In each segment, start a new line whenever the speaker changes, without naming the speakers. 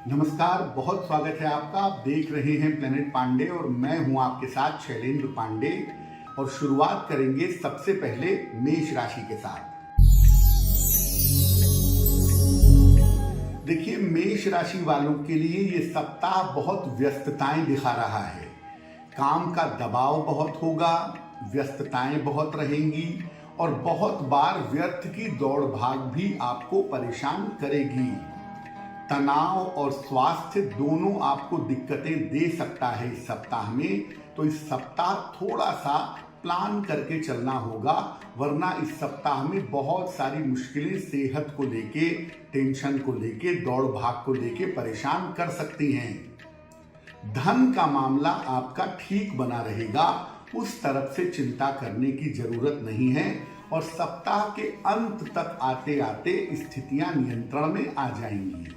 नमस्कार, बहुत स्वागत है आपका। आप देख रहे हैं प्लेनेट पांडे और मैं हूं आपके साथ शैलेंद्र पांडे। और शुरुआत करेंगे सबसे पहले मेष राशि के साथ। देखिए, मेष राशि वालों के लिए ये सप्ताह बहुत व्यस्तताएं दिखा रहा है। काम का दबाव बहुत होगा, व्यस्तताएं बहुत रहेंगी और बहुत बार व्यर्थ की दौड़ भाग भी आपको परेशान करेगी। तनाव और स्वास्थ्य दोनों आपको दिक्कतें दे सकता है इस सप्ताह में, तो इस सप्ताह थोड़ा सा प्लान करके चलना होगा, वरना इस सप्ताह में बहुत सारी मुश्किलें सेहत को लेके, टेंशन को लेके, दौड़ भाग को लेके परेशान कर सकती हैं। धन का मामला आपका ठीक बना रहेगा, उस तरफ से चिंता करने की जरूरत नहीं है और सप्ताह के अंत तक आते आते स्थितियां नियंत्रण में आ जाएंगी।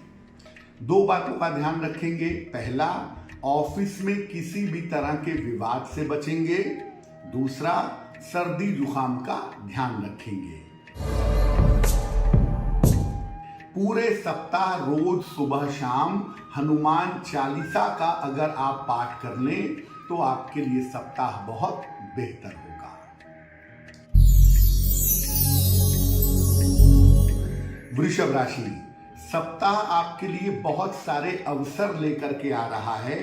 दो बातों का ध्यान रखेंगे। पहला, ऑफिस में किसी भी तरह के विवाद से बचेंगे। दूसरा, सर्दी जुकाम का ध्यान रखेंगे। पूरे सप्ताह रोज सुबह शाम हनुमान चालीसा का अगर आप पाठ कर लें तो आपके लिए सप्ताह बहुत बेहतर होगा। वृषभ राशि, सप्ताह आपके लिए बहुत सारे अवसर लेकर के आ रहा है।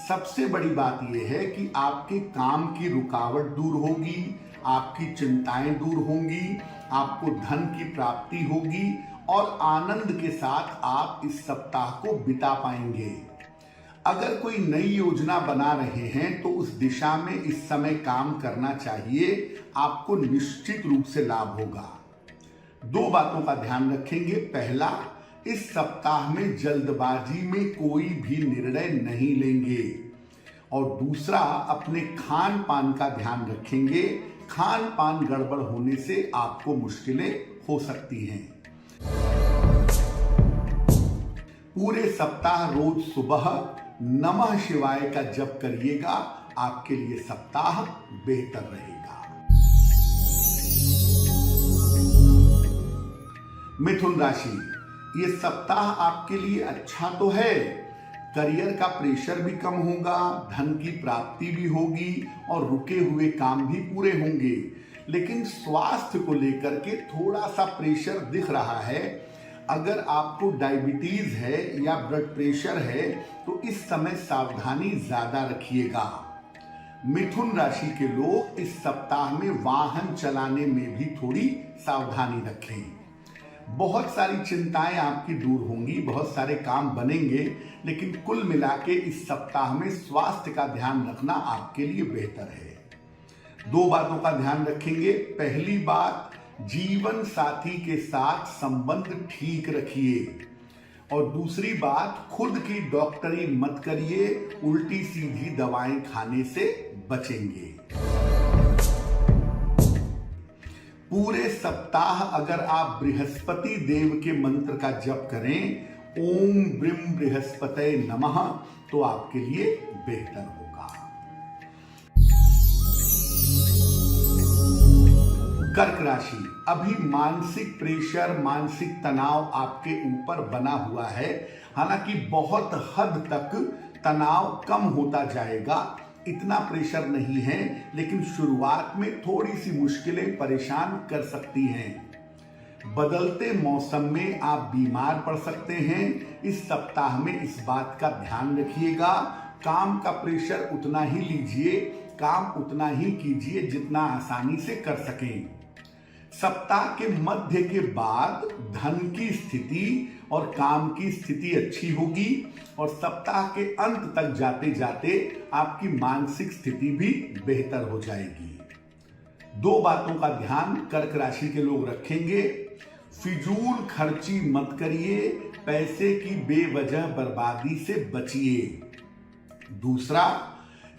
सबसे बड़ी बात यह है कि आपके काम की रुकावट दूर होगी, आपकी चिंताएं दूर होंगी, आपको धन की प्राप्ति होगी और आनंद के साथ आप इस सप्ताह को बिता पाएंगे। अगर कोई नई योजना बना रहे हैं तो उस दिशा में इस समय काम करना चाहिए, आपको निश्चित रूप से लाभ होगा। दो बातों का ध्यान रखेंगे। पहला, इस सप्ताह में जल्दबाजी में कोई भी निर्णय नहीं लेंगे और दूसरा, अपने खान पान का ध्यान रखेंगे। खान पान गड़बड़ होने से आपको मुश्किलें हो सकती हैं। पूरे सप्ताह रोज सुबह नमः शिवाय का जप करिएगा, आपके लिए सप्ताह बेहतर रहेगा। मिथुन राशि, ये सप्ताह आपके लिए अच्छा तो है। करियर का प्रेशर भी कम होगा, धन की प्राप्ति भी होगी और रुके हुए काम भी पूरे होंगे, लेकिन स्वास्थ्य को लेकर के थोड़ा सा प्रेशर दिख रहा है। अगर आपको डायबिटीज है या ब्लड प्रेशर है तो इस समय सावधानी ज्यादा रखिएगा। मिथुन राशि के लोग इस सप्ताह में वाहन चलाने में भी थोड़ी सावधानी रखें। बहुत सारी चिंताएं आपकी दूर होंगी, बहुत सारे काम बनेंगे, लेकिन कुल मिला के इस सप्ताह में स्वास्थ्य का ध्यान रखना आपके लिए बेहतर है। दो बातों का ध्यान रखेंगे। पहली बात, जीवन साथी के साथ संबंध ठीक रखिए और दूसरी बात, खुद की डॉक्टरी मत करिए, उल्टी सीधी दवाएं खाने से बचेंगे। पूरे सप्ताह अगर आप बृहस्पति देव के मंत्र का जप करें, ओम ब्रीम बृहस्पतये नमः, तो आपके लिए बेहतर होगा। कर्क राशि, अभी मानसिक प्रेशर, मानसिक तनाव आपके ऊपर बना हुआ है। हालांकि बहुत हद तक तनाव कम होता जाएगा, इतना प्रेशर नहीं है, लेकिन शुरुआत में थोड़ी सी मुश्किलें परेशान कर सकती हैं। बदलते मौसम में आप बीमार पड़ सकते हैं। इस सप्ताह में इस बात का ध्यान रखिएगा। काम का प्रेशर उतना ही लीजिए, काम उतना ही कीजिए जितना आसानी से कर सकें। सप्ताह के मध्य के बाद धन की स्थिति और काम की स्थिति अच्छी होगी और सप्ताह के अंत तक जाते जाते आपकी मानसिक स्थिति भी बेहतर हो जाएगी। दो बातों का ध्यान कर्क राशि के लोग रखेंगे। फिजूल खर्ची मत करिए, पैसे की बेवजह बर्बादी से बचिए। दूसरा,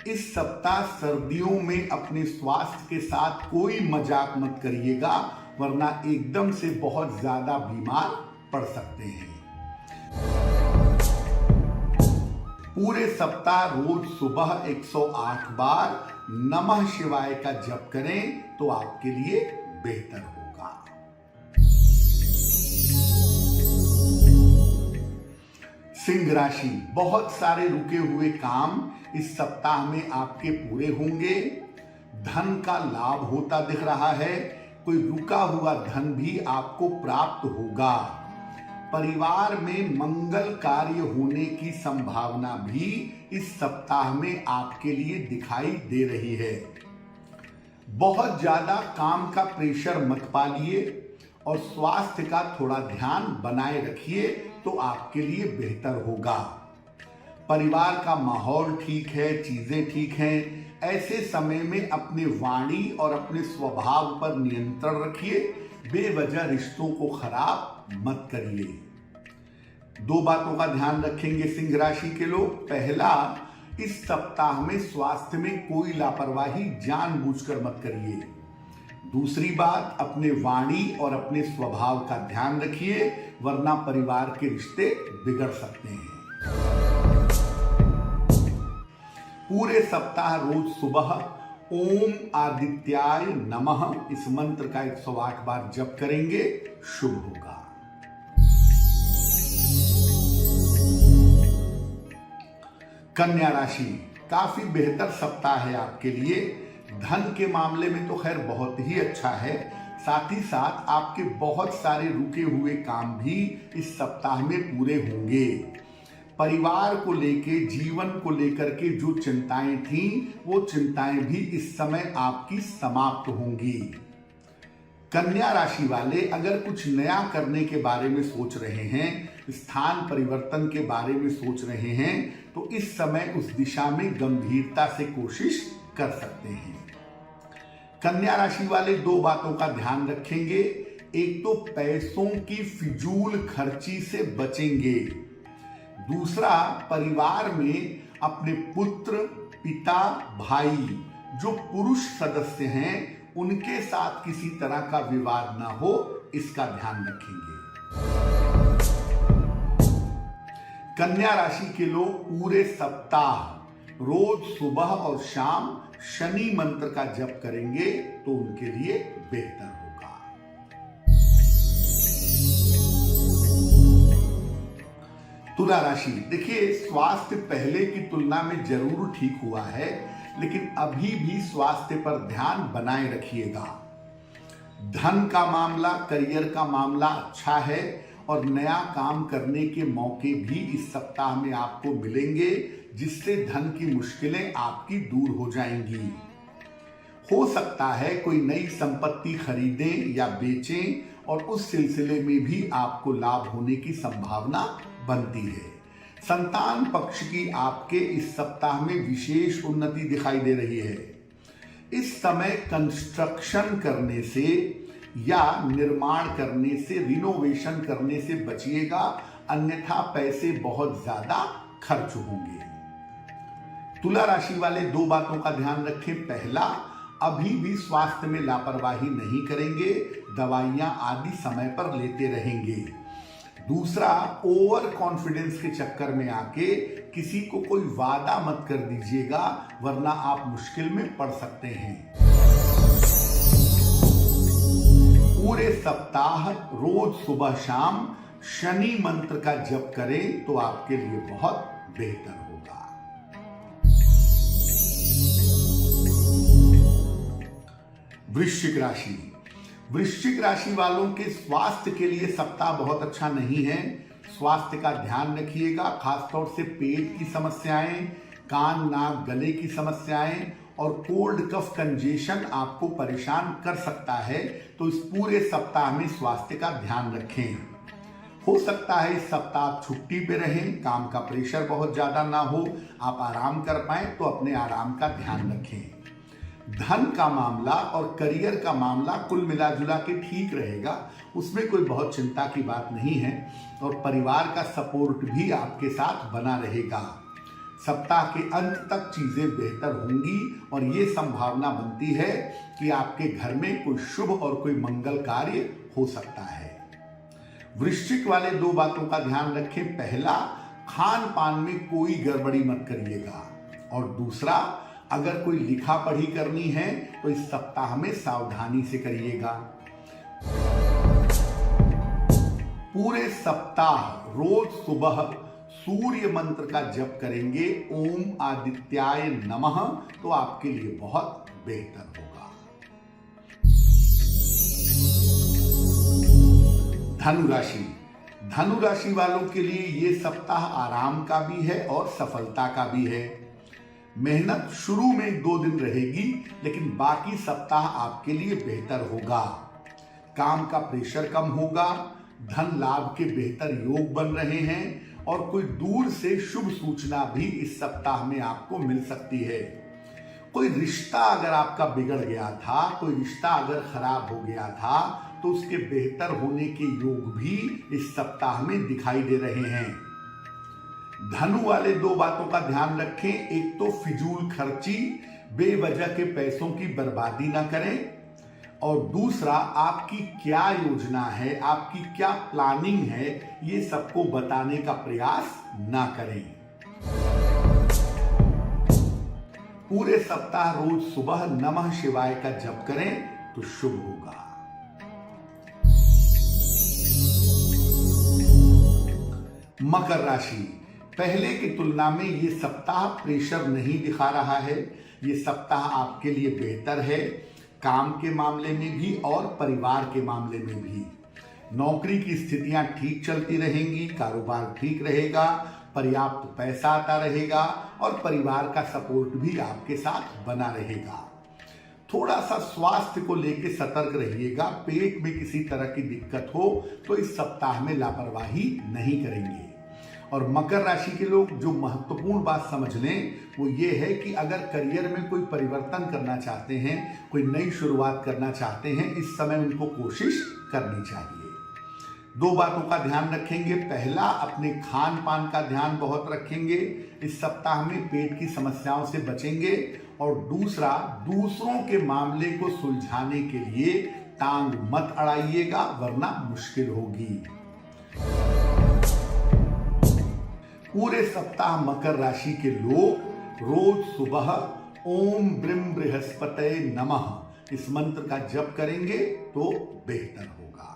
इस सप्ताह सर्दियों में अपने स्वास्थ्य के साथ कोई मजाक मत करिएगा, वरना एकदम से बहुत ज्यादा बीमार पड़ सकते हैं। पूरे सप्ताह रोज सुबह 108 बार नमः शिवाय का जप करें तो आपके लिए बेहतर होगा। सिंह राशि, बहुत सारे रुके हुए काम इस सप्ताह में आपके पूरे होंगे। धन का लाभ होता दिख रहा है। कोई रुका हुआ धन भी आपको प्राप्त होगा। परिवार में मंगल कार्य होने की संभावना भी इस सप्ताह में आपके लिए दिखाई दे रही है। बहुत ज्यादा काम का प्रेशर मत पालिए और स्वास्थ्य का थोड़ा ध्यान बनाए रखिए तो आपके लिए बेहतर होगा। परिवार का माहौल ठीक है, चीजें ठीक हैं। ऐसे समय में अपने वाणी और अपने स्वभाव पर नियंत्रण रखिए। बेवजह रिश्तों को खराब मत करिए। दो बातों का ध्यान रखेंगे सिंह राशि के लोग। पहला, इस सप्ताह में स्वास्थ्य में कोई लापरवाही जानबूझकर मत करिए। दूसरी बात, अपने वाणी और अपने स्वभाव का ध्यान रखिए, वरना परिवार के रिश्ते बिगड़ सकते हैं। पूरे सप्ताह रोज सुबह ओम आदित्याय नमः इस मंत्र का 108 बार जप करेंगे, शुभ होगा। कन्या राशि, काफी बेहतर सप्ताह है आपके लिए। धन के मामले में तो खैर बहुत ही अच्छा है। साथ ही साथ आपके बहुत सारे रुके हुए काम भी इस सप्ताह में पूरे होंगे। परिवार को लेके, जीवन को लेकर के जो चिंताएं थीं, वो चिंताएं भी इस समय आपकी समाप्त होंगी। कन्या राशि वाले अगर कुछ नया करने के बारे में सोच रहे हैं, स्थान परिवर्तन के बारे में सोच रहे हैं, तो इस समय उस दिशा में गंभीरता से कोशिश कर सकते हैं। कन्या राशि वाले दो बातों का ध्यान रखेंगे। एक तो पैसों की फिजूल खर्ची से बचेंगे। दूसरा, परिवार में अपने पुत्र, पिता, भाई जो पुरुष सदस्य हैं, उनके साथ किसी तरह का विवाद ना हो, इसका ध्यान रखेंगे। कन्या राशि के लोग पूरे सप्ताह रोज सुबह और शाम शनि मंत्र का जप करेंगे तो उनके लिए बेहतर होगा। तुला राशि, देखिए स्वास्थ्य पहले की तुलना में जरूर ठीक हुआ है, लेकिन अभी भी स्वास्थ्य पर ध्यान बनाए रखिएगा। धन का मामला, करियर का मामला अच्छा है और नया काम करने के मौके भी इस सप्ताह में आपको मिलेंगे, जिससे धन की मुश्किलें आपकी दूर हो जाएंगी। हो सकता है कोई नई संपत्ति खरीदें या बेचें और उस सिलसिले में भी आपको लाभ होने की संभावना बनती है। संतान पक्ष की आपके इस सप्ताह में विशेष उन्नति दिखाई दे रही है। इस समय कंस्ट्रक्शन करने से या निर्माण करने से, रिनोवेशन करने से बचिएगा, अन्यथा पैसे बहुत ज्यादा खर्च होंगे। तुला राशि वाले दो बातों का ध्यान रखें। पहला, अभी भी स्वास्थ्य में लापरवाही नहीं करेंगे, दवाइयां आदि समय पर लेते रहेंगे। दूसरा, ओवर कॉन्फिडेंस के चक्कर में आके किसी को कोई वादा मत कर दीजिएगा, वरना आप मुश्किल में पड़ सकते हैं। पूरे सप्ताह रोज सुबह शाम शनि मंत्र का जप करें तो आपके लिए बहुत बेहतर होगा। वृश्चिक राशि, वृश्चिक राशि वालों के स्वास्थ्य के लिए सप्ताह बहुत अच्छा नहीं है। स्वास्थ्य का ध्यान रखिएगा, खासतौर से पेट की समस्याएं, कान, नाक, गले की समस्याएं और कोल्ड कफ कंजेशन आपको परेशान कर सकता है। तो इस पूरे सप्ताह में स्वास्थ्य का ध्यान रखें। हो सकता है इस सप्ताह आप छुट्टी पे रहें, काम का प्रेशर बहुत ज्यादा ना हो, आप आराम कर पाए, तो अपने आराम का ध्यान रखें। धन का मामला और करियर का मामला कुल मिला जुला के ठीक रहेगा, उसमें कोई बहुत चिंता की बात नहीं है और परिवार का सपोर्ट भी आपके साथ बना रहेगा। सप्ताह के अंत तक चीजें बेहतर होंगी और ये संभावना बनती है कि आपके घर में कोई शुभ और कोई मंगल कार्य हो सकता है। वृश्चिक वाले दो बातों का ध्यान रखें। पहला, खान पान में कोई गड़बड़ी मत करिएगा और दूसरा, अगर कोई लिखा पढ़ी करनी है तो इस सप्ताह में सावधानी से करिएगा। पूरे सप्ताह रोज सुबह सूर्य मंत्र का जप करेंगे, ओम आदित्याय नमः, तो आपके लिए बहुत बेहतर होगा। धनु राशि, धनु राशि वालों के लिए ये सप्ताह आराम का भी है और सफलता का भी है। मेहनत शुरू में 2 दिन रहेगी, लेकिन बाकी सप्ताह आपके लिए बेहतर होगा। काम का प्रेशर कम होगा, धन लाभ के बेहतर योग बन रहे हैं और कोई दूर से शुभ सूचना भी इस सप्ताह में आपको मिल सकती है। कोई रिश्ता अगर आपका बिगड़ गया था, कोई रिश्ता अगर खराब हो गया था, तो उसके बेहतर होने के योग भी इस सप्ताह में दिखाई दे रहे हैं। धनु वाले 2 बातों का ध्यान रखें। एक तो फिजूल खर्ची, बेवजह के पैसों की बर्बादी ना करें, और दूसरा आपकी क्या योजना है, आपकी क्या प्लानिंग है, ये सबको बताने का प्रयास ना करें। पूरे सप्ताह रोज सुबह नमः शिवाय का जप करें तो शुभ होगा। मकर राशि, पहले की तुलना में ये सप्ताह प्रेशर नहीं दिखा रहा है। ये सप्ताह आपके लिए बेहतर है, काम के मामले में भी और परिवार के मामले में भी। नौकरी की स्थितियां ठीक चलती रहेंगी, कारोबार ठीक रहेगा, पर्याप्त पैसा आता रहेगा और परिवार का सपोर्ट भी आपके साथ बना रहेगा। थोड़ा सा स्वास्थ्य को लेकर सतर्क रहिएगा। पेट में किसी तरह की दिक्कत हो तो इस सप्ताह में लापरवाही नहीं करेंगे। और मकर राशि के लोग जो महत्वपूर्ण बात समझ लें वो ये है कि अगर करियर में कोई परिवर्तन करना चाहते हैं, कोई नई शुरुआत करना चाहते हैं, इस समय उनको कोशिश करनी चाहिए। 2 बातों का ध्यान रखेंगे। पहला, अपने खान पान का ध्यान बहुत रखेंगे। इस सप्ताह में पेट की समस्याओं से बचेंगे। और दूसरा, दूसरों के मामले को सुलझाने के लिए टांग मत अड़ाइएगा, वरना मुश्किल होगी। पूरे सप्ताह मकर राशि के लोग रोज सुबह ओम ब्रीम बृहस्पतये नमः इस मंत्र का जप करेंगे तो बेहतर होगा।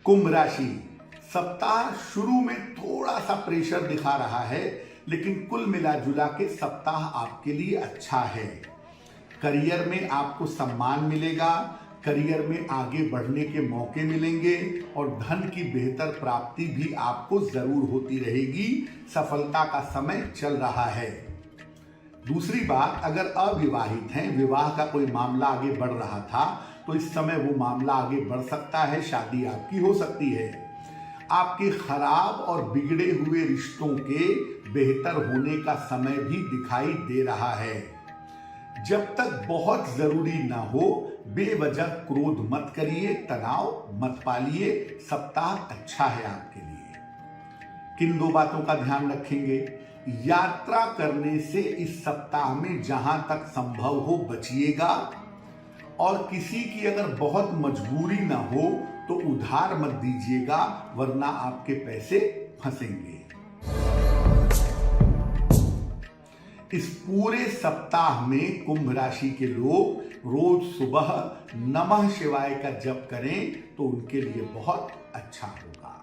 कुंभ राशि, सप्ताह शुरू में थोड़ा सा प्रेशर दिखा रहा है, लेकिन कुल मिला जुला के सप्ताह आपके लिए अच्छा है। करियर में आपको सम्मान मिलेगा, करियर में आगे बढ़ने के मौके मिलेंगे और धन की बेहतर प्राप्ति भी आपको जरूर होती रहेगी। सफलता का समय चल रहा है। दूसरी बात, अगर अविवाहित हैं, विवाह का कोई मामला आगे बढ़ रहा था, तो इस समय वो मामला आगे बढ़ सकता है, शादी आपकी हो सकती है। आपके खराब और बिगड़े हुए रिश्तों के बेहतर होने का समय भी दिखाई दे रहा है। जब तक बहुत जरूरी ना हो, बेवजह क्रोध मत करिए, तनाव मत पालिए। सप्ताह अच्छा है आपके लिए। किन 2 बातों का ध्यान रखेंगे? यात्रा करने से इस सप्ताह में जहां तक संभव हो बचिएगा, और किसी की अगर बहुत मजबूरी ना हो तो उधार मत दीजिएगा, वरना आपके पैसे फंसेंगे। इस पूरे सप्ताह में कुंभ राशि के लोग रोज सुबह नमः शिवाय का जप करें तो उनके लिए बहुत अच्छा होगा।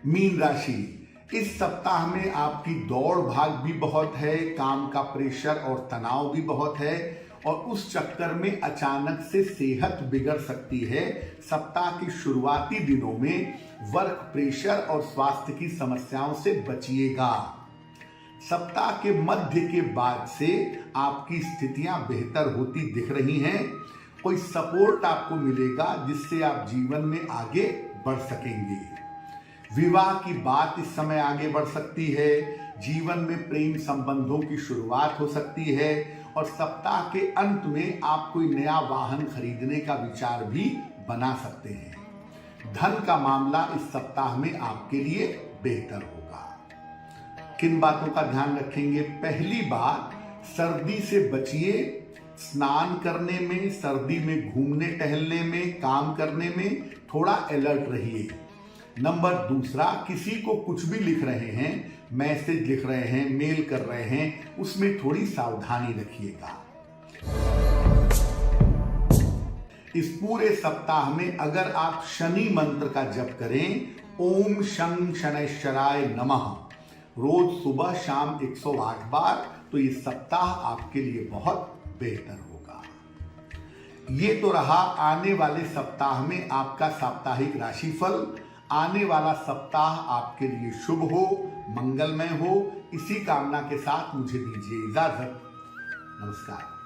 मीन राशि, इस सप्ताह में आपकी दौड़ भाग भी बहुत है, काम का प्रेशर और तनाव भी बहुत है, और उस चक्कर में अचानक से सेहत बिगड़ सकती है। सप्ताह की शुरुआती दिनों में वर्क प्रेशर और स्वास्थ्य की समस्याओं से बचिएगा। सप्ताह के मध्य के बाद से आपकी स्थितियां बेहतर होती दिख रही हैं। कोई सपोर्ट आपको मिलेगा जिससे आप जीवन में आगे बढ़ सकेंगे। विवाह की बात इस समय आगे बढ़ सकती है। जीवन में प्रेम संबंधों की शुरुआत हो सकती है, और सप्ताह के अंत में आप कोई नया वाहन खरीदने का विचार भी बना सकते हैं। धन का मामला इस सप्ताह में आपके लिए बेहतर होगा। किन बातों का ध्यान रखेंगे? पहली बात, सर्दी से बचिए। स्नान करने में, सर्दी में घूमने टहलने में, काम करने में थोड़ा अलर्ट रहिए। नंबर दूसरा, किसी को कुछ भी लिख रहे हैं, मैसेज लिख रहे हैं, मेल कर रहे हैं, उसमें थोड़ी सावधानी रखिएगा। इस पूरे सप्ताह में अगर आप शनि मंत्र का जप करें, ओम शं शनैश्चराय नमः, रोज सुबह शाम 108 बार, तो ये सप्ताह आपके लिए बहुत बेहतर होगा। ये तो रहा आने वाले सप्ताह में आपका साप्ताहिक राशिफल। आने वाला सप्ताह आपके लिए शुभ हो, मंगलमय हो, इसी कामना के साथ मुझे दीजिए इजाजत। नमस्कार।